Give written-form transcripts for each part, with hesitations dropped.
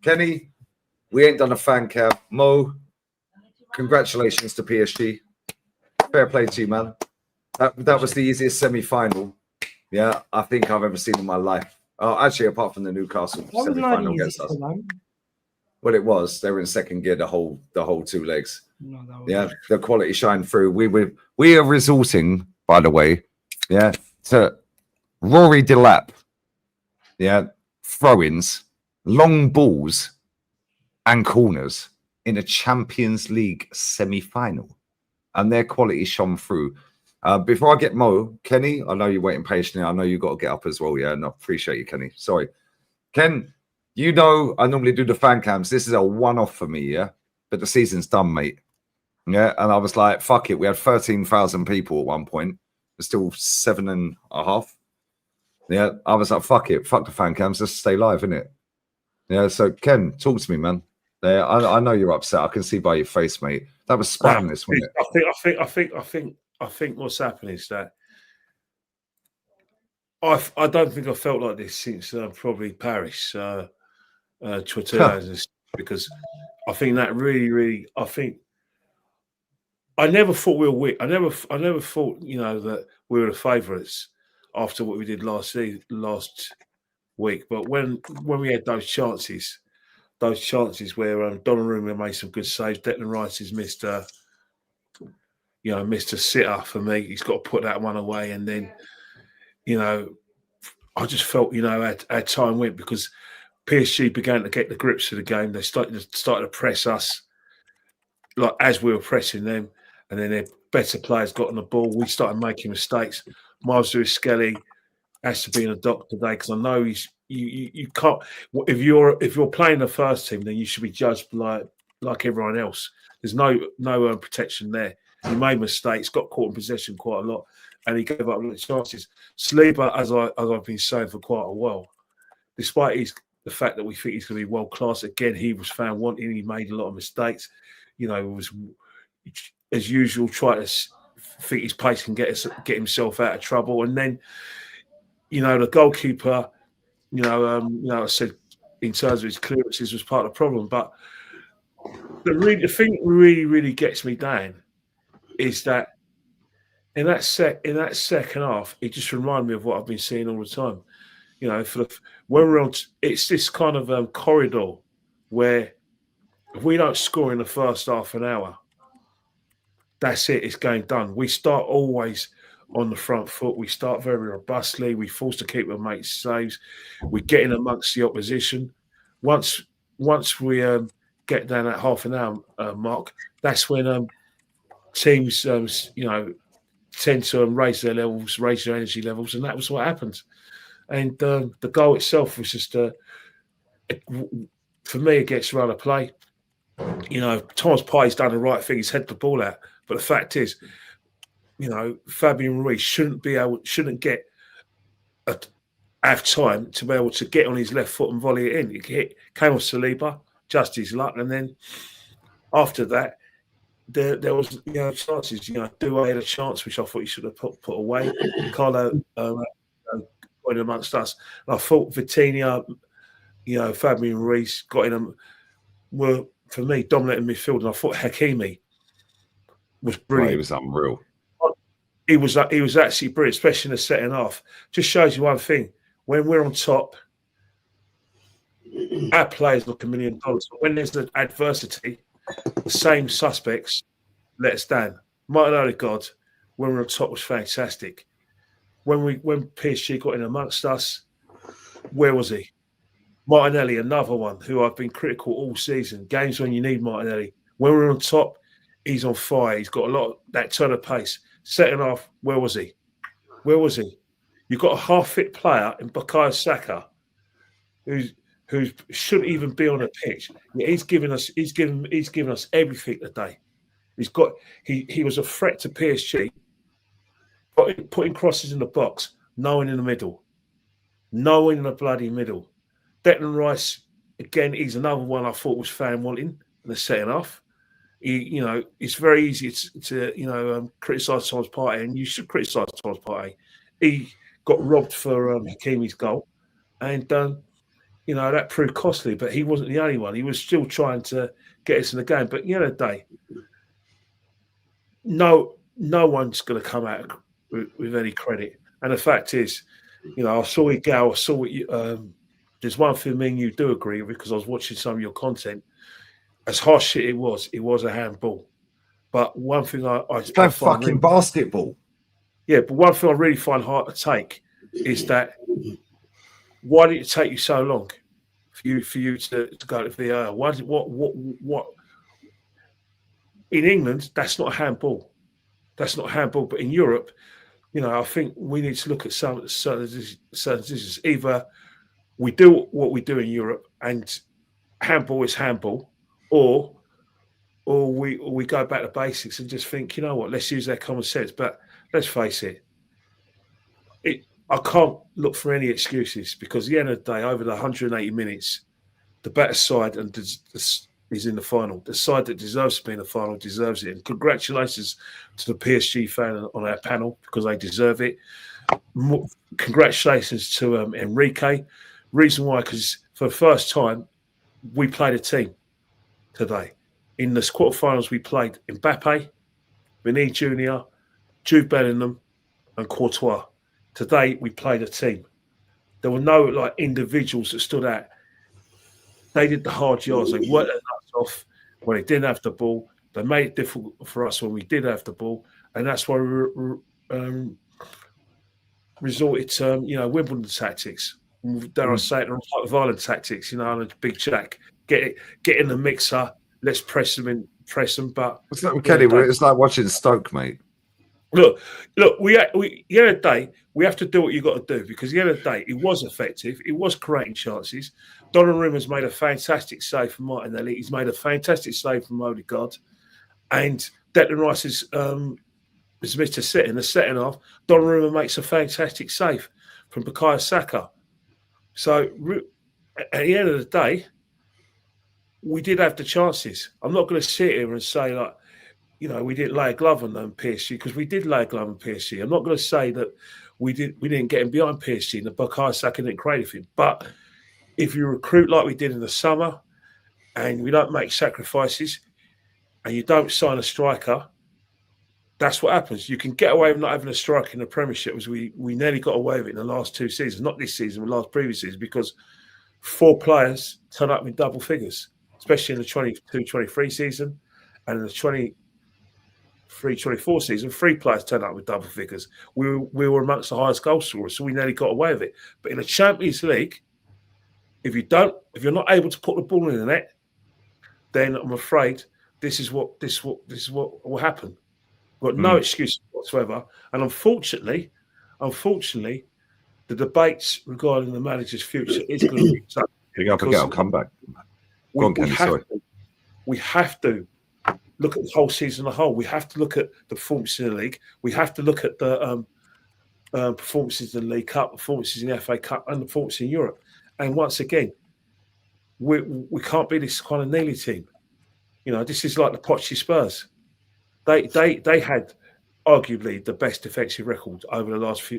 Kenny, we ain't done a fan cam. Mo, congratulations to PSG. Fair play to you, man. That was the easiest semi-final, yeah, I think I've ever seen in my life. Oh, actually, apart from the Newcastle semi-final against us. Well, it was. They were in second gear the whole 2 legs. No, yeah, the quality shined through. We are resorting, by the way, yeah, to Rory Delap, yeah, throw-ins, long balls, and corners in a Champions League semi-final, and their quality shone through. Before I get Mo, Kenny, I know you're waiting patiently. I know you got to get up as well. Yeah, and I appreciate you, Kenny. Sorry, Ken. You know I normally do the fan cams. This is a one-off for me, yeah. But the season's done, mate. Yeah, and I was like, fuck it. We had 13,000 people at one point. There's still 7.5. Yeah, I was like, fuck it. Fuck the fan cams. Let's stay live, innit? Yeah, so Ken, talk to me, man. Yeah, I know you're upset. I can see by your face, mate. That was spineless, wasn't it? I think what's happened is that I don't think I felt like this since probably Paris 2000, because I think that really I think I never thought we were weak. I never thought that we were the favourites after what we did last week. But when we had those chances where Donnarumma made some good saves, Declan Rice has missed a sitter for me. He's got to put that one away, and then I just felt our time went because PSG began to get the grips of the game. They started to press us like as we were pressing them, and then their better players got on the ball. We started making mistakes. Miles Lewis-Skelly has to be in a dock today because I know you can't. If you're playing the first team, then you should be judged like everyone else. There's no protection there. He made mistakes, got caught in possession quite a lot, and he gave up chances. Sleeper, as I've been saying for quite a while, despite the fact that we think he's going to be world class again, he was found wanting. He made a lot of mistakes. It was as usual, try to think his pace can get himself out of trouble, and then the goalkeeper, I said in terms of his clearances was part of the problem, but the thing that really gets me down is that in that second half, it just reminded me of what I've been seeing all the time. When we're on, it's this kind of corridor where if we don't score in the first half an hour, that's it. It's game done. We start always on the front foot. We start very robustly. We force to keep our mates saves. We get in amongst the opposition. Once we get down that half an hour mark, that's when teams tend to raise their energy levels, and that was what happened. And the goal itself was just for me, it gets run of play. Thomas Partey's done the right thing. He's headed the ball out, but the fact is, Fabian Ruiz shouldn't have time to be able to get on his left foot and volley it in. It came off Saliba, just his luck, and then after that, there was chances. Doué had a chance which I thought he should have put away. Carlo got in amongst us, and I thought Vitinha, Fabian Ruiz got in them were for me dominating midfield, and I thought Hakimi was brilliant. He was unreal. He was actually brilliant, especially in the second half. Just shows you one thing: when we're on top, our players look $1 million. But when there's an adversity, the same suspects let us down. Martin Odegaard, when we're on top, was fantastic. When PSG got in amongst us, where was he? Martinelli, another one who I've been critical all season. Games when you need Martinelli. When we're on top, he's on fire. He's got a lot of that turn of pace. Second half, where was he? You've got a half-fit player in Bukayo Saka who shouldn't even be on a pitch. He's given us everything today. He was a threat to PSG, putting crosses in the box, no one in the middle. No one in the bloody middle. Declan Rice, again, he's another one I thought was fan wanting in the second half. It's very easy to criticise Thomas Partey, and you should criticise Thomas Partey. He got robbed for Hakimi's goal, and that proved costly, but he wasn't the only one. He was still trying to get us in the game. But at the end of the day, no one's going to come out with any credit. And the fact is, I saw it, Gal. I saw what you. There's one thing me and you do agree with, because I was watching some of your content. As harsh shit it was a handball. But one thing I playing fucking basketball. Yeah, but one thing I really find hard to take is that why did it take you so long for you to go to VAR? What? In England, that's not a handball. That's not a handball. But in Europe, I think we need to look at certain decisions. Either we do what we do in Europe, and handball is handball, or we go back to basics and just think, you know what, let's use their common sense. But let's face it, I can't look for any excuses, because at the end of the day, over the 180 minutes, the better side is in the final. The side that deserves to be in the final deserves it. And congratulations to the PSG fan on our panel, because they deserve it. Congratulations to Enrique. Reason why, because for the first time, we played a team today. In the quarterfinals, we played Mbappe, Vinny Jr., Jude Bellingham, and Courtois. Today, we played a team. There were no individuals that stood out. They did the hard yards. They worked their nuts off when they didn't have the ball. They made it difficult for us when we did have the ball, and that's why we resorted to Wimbledon tactics. Dare I say it, violent tactics. On a big jack, get in the mixer. Let's press them. But it's like Kenny. It's like watching Stoke, mate. Look. We at the end of the day, we have to do what you got to do, because at the end of the day, it was effective. It was creating chances. Donnarumma's made a fantastic save from Martinelli. He's made a fantastic save from Odegaard, and Declan Rice has missed a set in the second half. Donnarumma makes a fantastic save from Bukayo Saka. So at the end of the day, we did have the chances. I'm not going to sit here and say we didn't lay a glove on them PSG, because we did lay a glove on PSG. I'm not going to say that we didn't get him behind PSG and the Bukayo Saka didn't create anything. But if you recruit like we did in the summer, and we don't make sacrifices, and you don't sign a striker, that's what happens. You can get away with not having a striker in the Premiership, as we nearly got away with it in the last 2 seasons. Not this season, but last previous season, because 4 players turn up in double figures, especially in the 22-23 season, and in the 23-24 season, 3 players turned up with double figures. We were amongst the highest goal scorers, so we nearly got away with it. But in the Champions League, if you're not able to put the ball in the net, then I'm afraid this is what will happen. We've got no excuse whatsoever. And unfortunately, the debates regarding the manager's future is going to be tough. Pick up again, I'll come back. We have to look at the whole season as a whole. We have to look at the performances in the league. We have to look at the performances in the League Cup, performances in the FA Cup, and the performances in Europe. And once again, we can't be this kind of nearly team. This is like the Pochettino Spurs. They had arguably the best defensive record over the last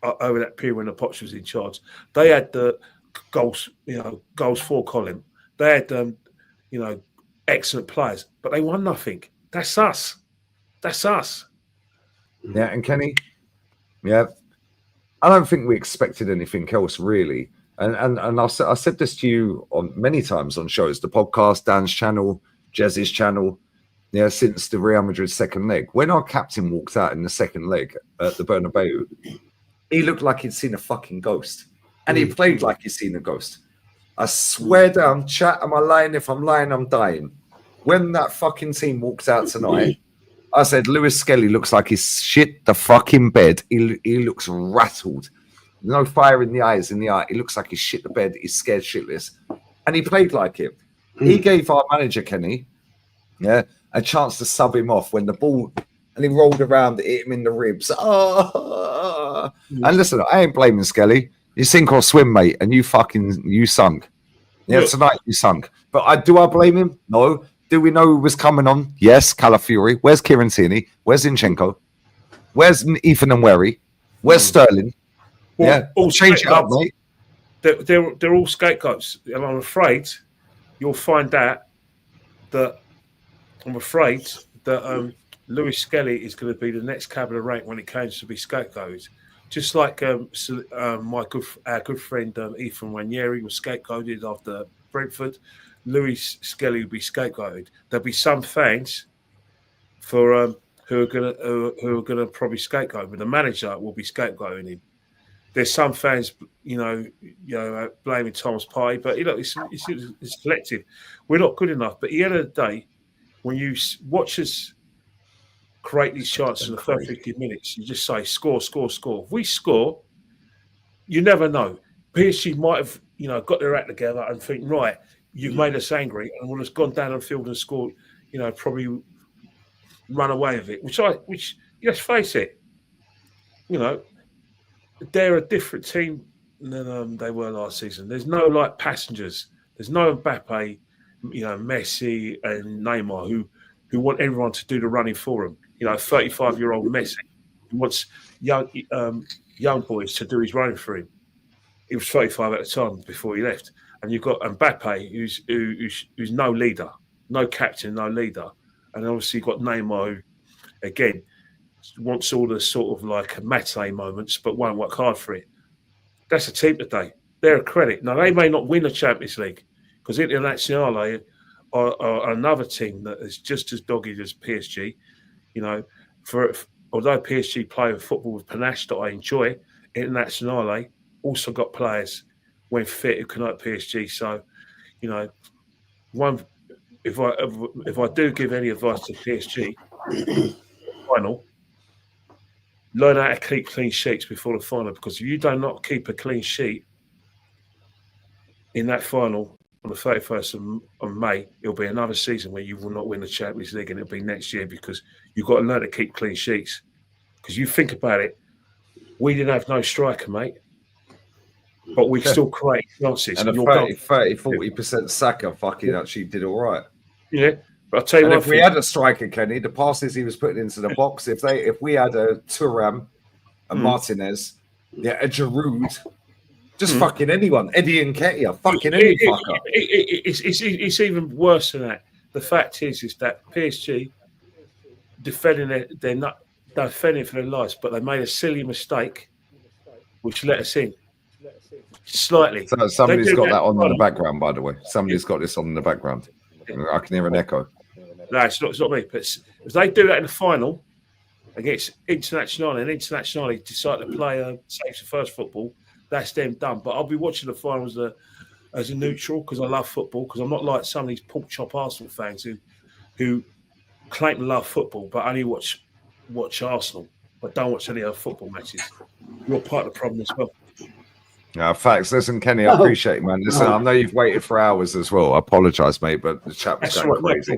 over that period when the Poch was in charge. They had the goals for column. They had excellent players, but they won nothing. That's us. Yeah, and Kenny, I don't think we expected anything else really. And I said this to you on many times on shows, the podcast, Dan's channel, Jez's channel. Since the Real Madrid second leg, when our captain walked out in the second leg at the Bernabeu, he looked like he'd seen a fucking ghost, and he played like he'd seen a ghost. I swear down, chat. Am I lying? If I'm lying, I'm dying. When that fucking team walks out tonight, I said Lewis Skelly looks like he's shit the fucking bed. He looks rattled. No fire in the eyes, in the eye. He looks like he's shit the bed. He's scared shitless, and he played like it. He gave our manager Kenny, a chance to sub him off when the ball, and he rolled around, hit him in the ribs. And listen, I ain't blaming Skelly. You sink or swim, mate, and you sunk. Tonight you sunk. But do I blame him? No. Do we know who was coming on? Yes, Calafiori. Where's Kieran Tierney? Where's Zinchenko? Where's Ethan and Wherry? Where's Sterling? Change it up, mate. they're all scapegoats, and I'm afraid you'll find out that Lewis Skelly is going to be the next cab of the rank when it comes to be scapegoated. Just like our good friend Ethan Wanieri was scapegoated after Brentford, Lewis Skelly will be scapegoated. There'll be some fans for who are gonna probably scapegoat, but the manager will be scapegoating him. There's some fans, blaming Thomas Partey, but it's collective. We're not good enough. But at the end of the day, when you watch us create these chances in the first 50 minutes, you just say score, score, score. If we score, you never know. PSG might have, got their act together and think, right, you've made us angry, and we'll have gone down the field and scored, probably run away with it. Which let's face it, they're a different team than they were last season. There's no passengers. There's no Mbappe, Messi and Neymar who want everyone to do the running for them. 35-year-old Messi who wants young boys to do his running for him. He was 35 at the time before he left, and you've got Mbappe who's no leader, no captain, no leader, and obviously you've got Neymar who, again, wants all the sort of matinee moments, but won't work hard for it. That's a team today. They're a credit. Now, they may not win the Champions League because Internazionale are another team that is just as dogged as PSG. Although PSG play football with panache that I enjoy, Internazionale also got players when fit who can hurt PSG. So, if I do give any advice to PSG, final, learn how to keep clean sheets before the final, because if you do not keep a clean sheet in that final on the 31st of May, it'll be another season where you will not win the Champions League, and it'll be next year, because you've got to learn to keep clean sheets. Because you think about it, we didn't have no striker, mate, but we still create chances. And a 40% Saka fucking actually did all right. Yeah. But I'll tell you if we had a striker, Kenny, the passes he was putting into the box, if we had a Thuram, a Martinez, a Giroud, just fucking anyone, Eddie Nketiah, fucking any fucker. It's even worse than that. The fact is that PSG they're not defending for their lives, but they made a silly mistake, which let us in slightly. So somebody's got that on in the background, by the way. Somebody's got this on in the background. I can hear an echo. No, it's not me. But if they do that in the final against Internazionale, and Internazionale decide to play safe first football, that's them done. But I'll be watching the finals as a neutral, because I love football. Because I'm not like some of these pork chop Arsenal fans who claim to love football but only watch Arsenal, but don't watch any other football matches. You're part of the problem as well. Yeah, facts. Listen, Kenny, I appreciate it, man. Listen, I know you've waited for hours as well. I apologise, mate, but the chat was going crazy.